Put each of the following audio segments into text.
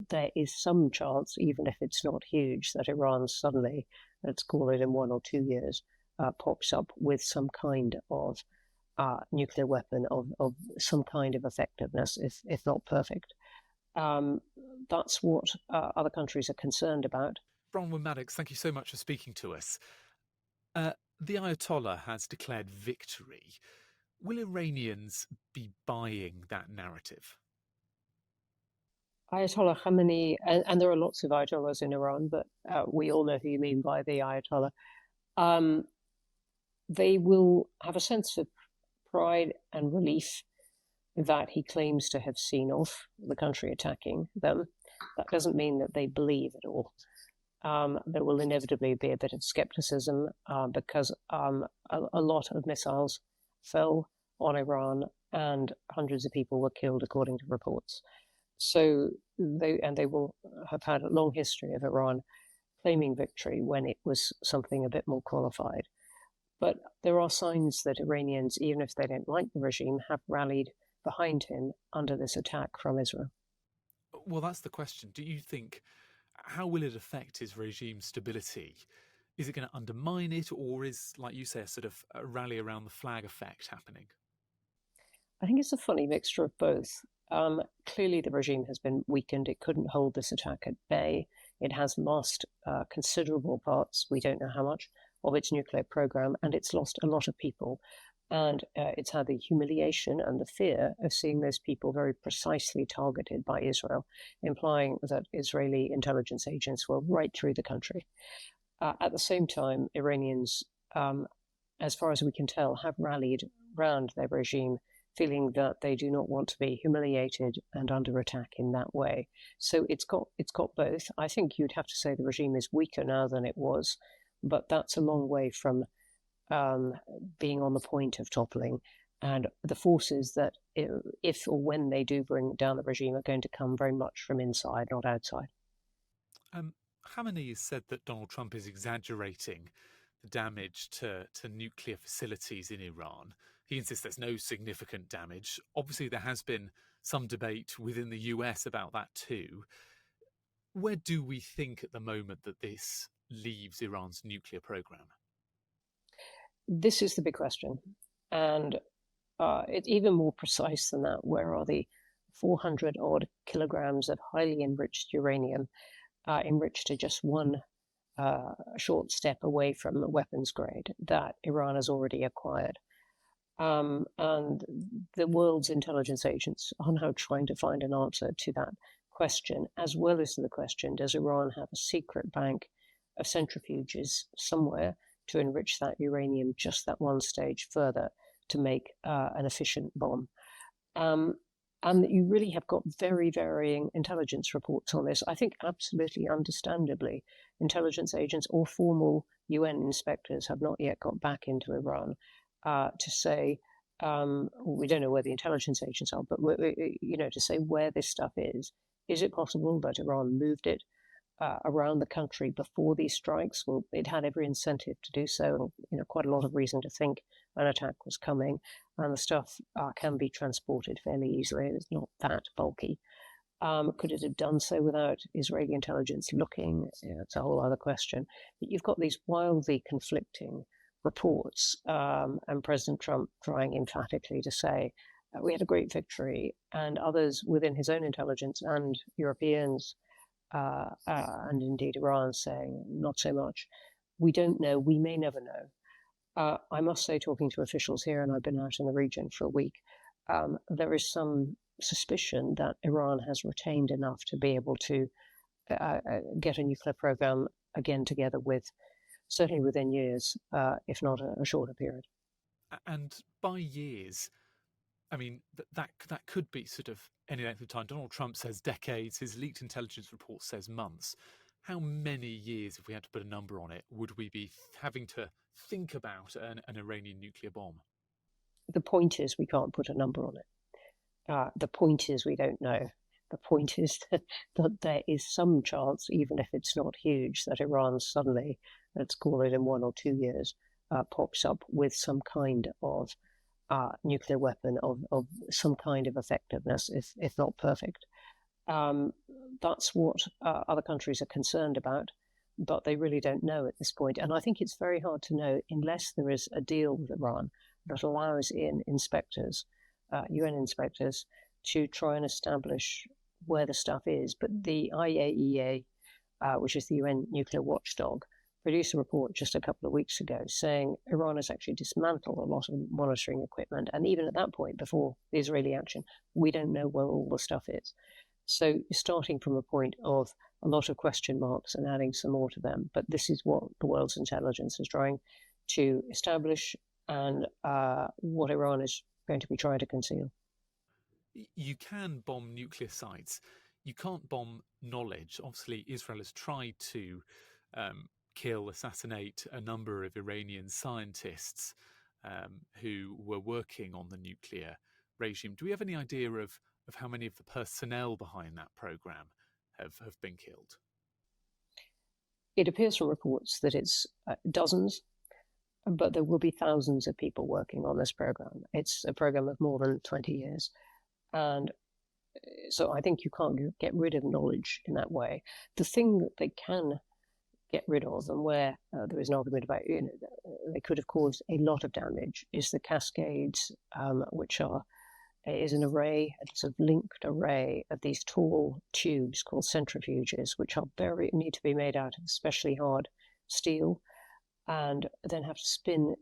there is some chance, even if it's not huge, that Iran suddenly, let's call it in 1 or 2 years, pops up with some kind of nuclear weapon of some kind of effectiveness, if not perfect. That's what other countries are concerned about. Bronwen Maddox, thank you so much for speaking to us. The Ayatollah has declared victory. Will Iranians be buying that narrative? Ayatollah Khamenei, and there are lots of Ayatollahs in Iran, but we all know who you mean by the Ayatollah. They will have a sense of pride and relief that he claims to have seen off the country attacking them. That doesn't mean that they believe it all. There will inevitably be a bit of skepticism because a lot of missiles fell on Iran and hundreds of people were killed, according to reports. So they will have had a long history of Iran claiming victory when it was something a bit more qualified. But there are signs that Iranians, even if they don't like the regime, have rallied behind him under this attack from Israel. Well, that's the question. Do you think, how will it affect his regime stability? Is it going to undermine it, or is, like you say, a sort of a rally around the flag effect happening? I think it's a funny mixture of both. Clearly, the regime has been weakened. It couldn't hold this attack at bay. It has lost considerable parts, we don't know how much, of its nuclear program, and it's lost a lot of people. And it's had the humiliation and the fear of seeing those people very precisely targeted by Israel, implying that Israeli intelligence agents were right through the country. At the same time, Iranians, as far as we can tell, have rallied round their regime, feeling that they do not want to be humiliated and under attack in that way. So it's got both. I think you'd have to say the regime is weaker now than it was, but that's a long way from being on the point of toppling. And the forces that, if or when they do bring down the regime, are going to come very much from inside, not outside. Khamenei has said that Donald Trump is exaggerating the damage to nuclear facilities in Iran. He insists there's no significant damage. Obviously, there has been some debate within the US about that too. Where do we think at the moment that this leaves Iran's nuclear program? This is the big question. And it's even more precise than that. Where are the 400 odd kilograms of highly enriched uranium, enriched to just one short step away from weapons grade, that Iran has already acquired? And the world's intelligence agents are now trying to find an answer to that question, as well as to the question, does Iran have a secret bank of centrifuges somewhere to enrich that uranium just that one stage further to make an efficient bomb? And you really have got very varying intelligence reports on this. I think absolutely understandably, intelligence agents or formal UN inspectors have not yet got back into Iran to say, we don't know where the intelligence agents are, but to say where this stuff is. Is it possible that Iran moved it around the country before these strikes? Well, it had every incentive to do so, and quite a lot of reason to think an attack was coming, and the stuff can be transported fairly easily. It's not that bulky. Could it have done so without Israeli intelligence looking? It's a whole other question. But you've got these wildly conflicting reports, and President Trump trying emphatically to say, we had a great victory, and others within his own intelligence and Europeans and indeed Iran saying not so much. We don't know. We may never know. I must say, talking to officials here, and I've been out in the region for a week, there is some suspicion that Iran has retained enough to be able to get a nuclear program again together with, certainly within years, if not a shorter period. And by years, I mean, that could be sort of any length of time. Donald Trump says decades. His leaked intelligence report says months. How many years, if we had to put a number on it, would we be having to think about an Iranian nuclear bomb? The point is we can't put a number on it. The point is we don't know. The point is that there is some chance, even if it's not huge, that Iran suddenly, let's call it in 1 or 2 years, pops up with some kind of nuclear weapon of some kind of effectiveness, if not perfect. That's what other countries are concerned about, but they really don't know at this point. And I think it's very hard to know unless there is a deal with Iran that allows in inspectors, UN inspectors, to try and establish where the stuff is. But the IAEA, which is the UN nuclear watchdog, produced a report just a couple of weeks ago saying Iran has actually dismantled a lot of monitoring equipment. And even at that point, before the Israeli action, we don't know where all the stuff is. So you're starting from a point of a lot of question marks and adding some more to them. But this is what the world's intelligence is trying to establish and what Iran is going to be trying to conceal. You can bomb nuclear sites. You can't bomb knowledge. Obviously, Israel has tried to kill, assassinate a number of Iranian scientists who were working on the nuclear regime. Do we have any idea of how many of the personnel behind that program have been killed? It appears from reports that it's dozens, but there will be thousands of people working on this program. It's a program of more than 20 years. And so I think you can't get rid of knowledge in that way. The thing that they can get rid of, and where there is an argument about, they could have caused a lot of damage, is the cascades, which is an array, a sort of linked array of these tall tubes called centrifuges, which need to be made out of especially hard steel, and then have to spin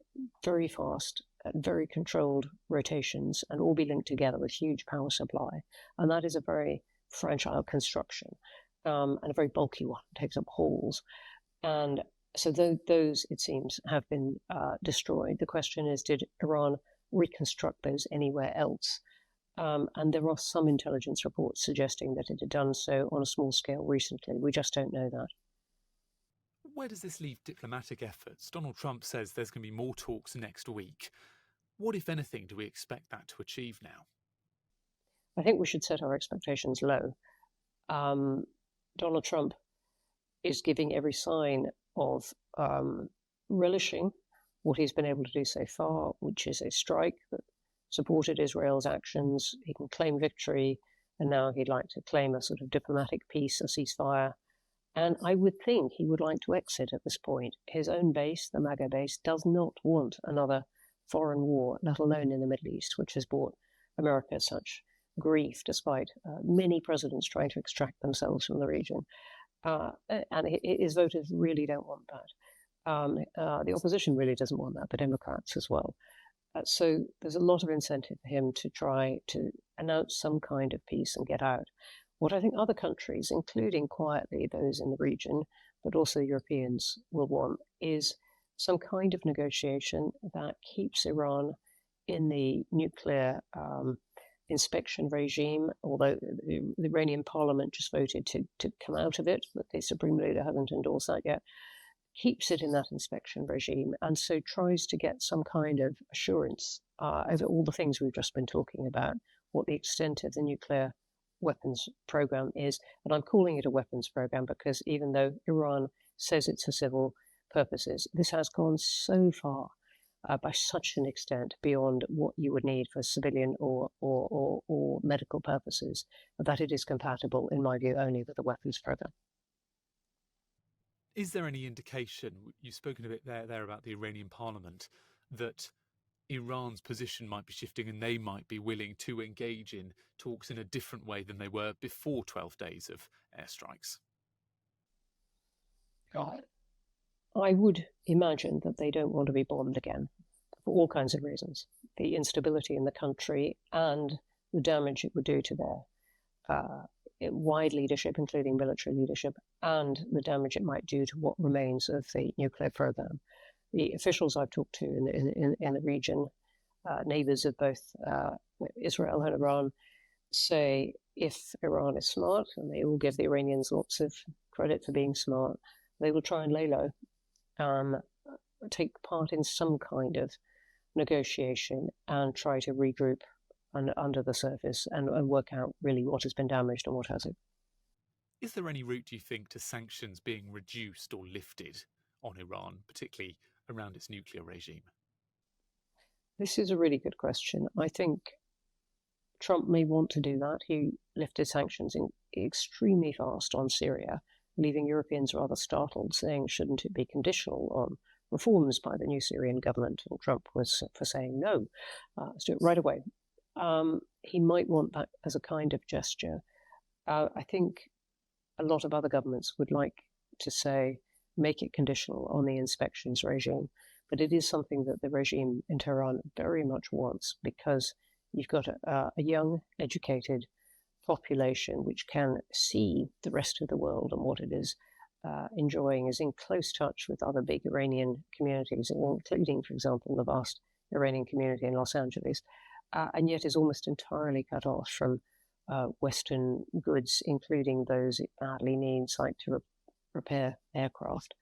very fast at very controlled rotations and all be linked together with huge power supply. And that is a very fragile construction and a very bulky one. It takes up holes. And so those, it seems, have been destroyed. The question is, did Iran reconstruct those anywhere else? And there are some intelligence reports suggesting that it had done so on a small scale recently. We just don't know that. Where does this leave diplomatic efforts? Donald Trump says there's going to be more talks next week. What, if anything, do we expect that to achieve now? I think we should set our expectations low. Donald Trump is giving every sign of relishing what he's been able to do so far, which is a strike that supported Israel's actions. He can claim victory, and now he'd like to claim a sort of diplomatic peace, a ceasefire. And I would think he would like to exit at this point. His own base, the MAGA base, does not want another foreign war, let alone in the Middle East, which has brought America such grief, despite many presidents trying to extract themselves from the region. And his voters really don't want that. The opposition really doesn't want that, the Democrats as well. So there's a lot of incentive for him to try to announce some kind of peace and get out. What I think other countries, including quietly those in the region, but also Europeans, will want is some kind of negotiation that keeps Iran in the nuclear inspection regime, although the Iranian parliament just voted to come out of it, but the Supreme Leader hasn't endorsed that yet, keeps it in that inspection regime, and so tries to get some kind of assurance over all the things we've just been talking about, what the extent of the nuclear weapons program is. And I'm calling it a weapons program because even though Iran says it's for civil purposes, this has gone so far by such an extent beyond what you would need for civilian or medical purposes that it is compatible, in my view, only with the weapons program. Is there any indication, you've spoken a bit there about the Iranian parliament, that Iran's position might be shifting and they might be willing to engage in talks in a different way than they were before 12 days of airstrikes? I would imagine that they don't want to be bombed again for all kinds of reasons. The instability in the country and the damage it would do to their wide leadership, including military leadership, and the damage it might do to what remains of the nuclear program. The officials I've talked to in the region, neighbors of both Israel and Iran, say if Iran is smart, and they all give the Iranians lots of credit for being smart, they will try and lay low, take part in some kind of negotiation and try to regroup under the surface and work out really what has been damaged and what hasn't. Is there any route, do you think, to sanctions being reduced or lifted on Iran, particularly around its nuclear regime? This is a really good question. I think Trump may want to do that. He lifted sanctions extremely fast on Syria, leaving Europeans rather startled, saying, shouldn't it be conditional on reforms by the new Syrian government? And Trump was for saying, no, let's do it right away. He might want that as a kind of gesture. I think a lot of other governments would like to say, make it conditional on the inspections regime. But it is something that the regime in Tehran very much wants, because you've got a young, educated population which can see the rest of the world and what it is enjoying, is in close touch with other big Iranian communities, including, for example, the vast Iranian community in Los Angeles, and yet is almost entirely cut off from Western goods, including those it badly needs, like to repair aircraft,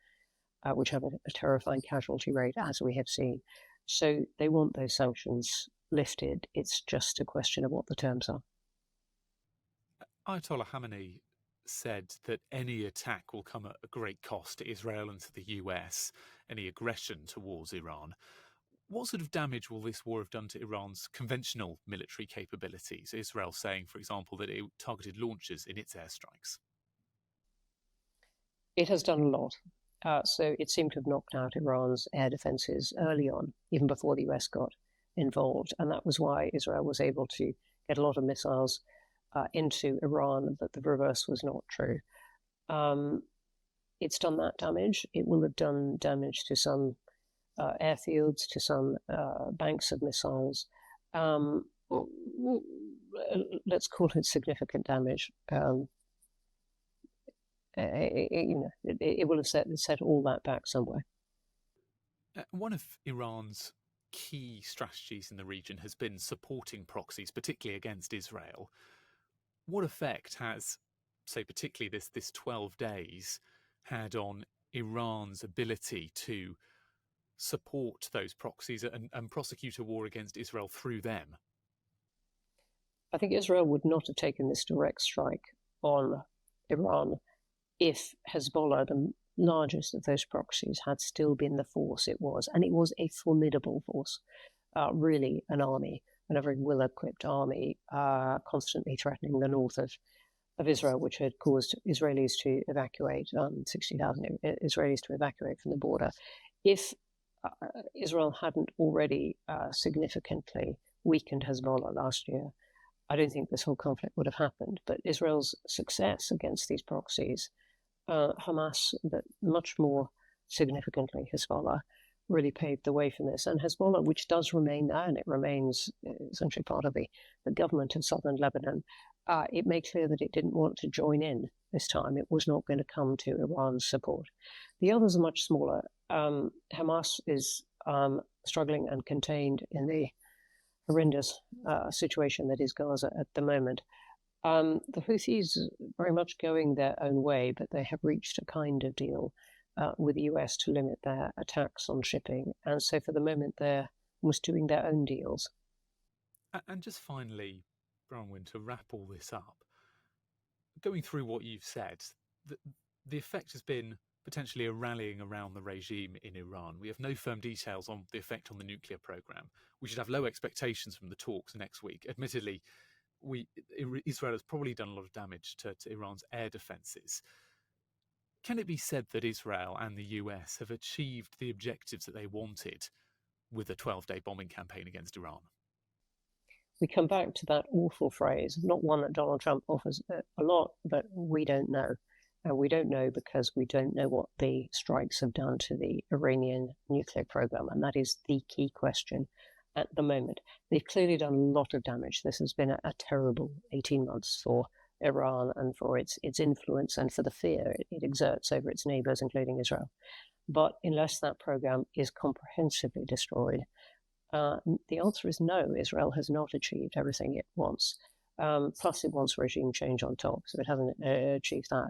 which have a terrifying casualty rate, as we have seen. So they want those sanctions lifted. It's just a question of what the terms are. Ayatollah Khamenei said that any attack will come at a great cost to Israel and to the US, any aggression towards Iran. What sort of damage will this war have done to Iran's conventional military capabilities? Israel saying, for example, that it targeted launchers in its airstrikes. It has done a lot. So it seemed to have knocked out Iran's air defenses early on, even before the US got involved. And that was why Israel was able to get a lot of missiles into Iran, but the reverse was not true. It's done that damage. It will have done damage to some airfields, to some banks of missiles. Let's call it significant damage. It will have set all that back somewhere. One of Iran's key strategies in the region has been supporting proxies, particularly against Israel. What effect has, say, particularly this 12 days had on Iran's ability to support those proxies and prosecute a war against Israel through them? I think Israel would not have taken this direct strike on Iran if Hezbollah, the largest of those proxies, had still been the force it was. And it was a formidable force, really an army, and a very well-equipped army, constantly threatening the north of Israel, which had caused Israelis to evacuate, 60,000 Israelis to evacuate from the border. If Israel hadn't already significantly weakened Hezbollah last year, I don't think this whole conflict would have happened. But Israel's success against these proxies, Hamas, but much more significantly Hezbollah, really paved the way for this. And Hezbollah, which does remain there, and it remains essentially part of the government of southern Lebanon, it made clear that it didn't want to join in this time. It was not going to come to Iran's support. The others are much smaller. Hamas is struggling and contained in the horrendous situation that is Gaza at the moment. The Houthis are very much going their own way, but they have reached a kind of deal with the US to limit their attacks on shipping. And so for the moment, they're almost doing their own deals. And just finally, Bronwen, to wrap all this up, going through what you've said, the effect has been potentially a rallying around the regime in Iran. We have no firm details on the effect on the nuclear program. We should have low expectations from the talks next week. Admittedly, Israel has probably done a lot of damage to Iran's air defences. Can it be said that Israel and the US have achieved the objectives that they wanted with a 12-day bombing campaign against Iran? We come back to that awful phrase, not one that Donald Trump offers a lot, but we don't know. And we don't know because we don't know what the strikes have done to the Iranian nuclear program. And that is the key question at the moment. They've clearly done a lot of damage. This has been a terrible 18 months for Iran and for its influence and for the fear it exerts over its neighbors, including Israel. But unless that program is comprehensively destroyed, the answer is no. Israel has not achieved everything it wants. Plus, it wants regime change on top, so it hasn't achieved that.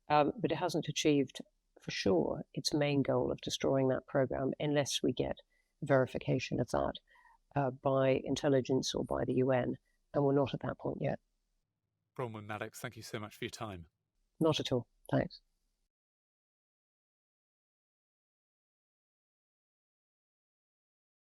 But it hasn't achieved, for sure, its main goal of destroying that program unless we get verification of that by intelligence or by the UN. And we're not at that point yet. Bronwen Maddox, thank you so much for your time. Not at all. Thanks.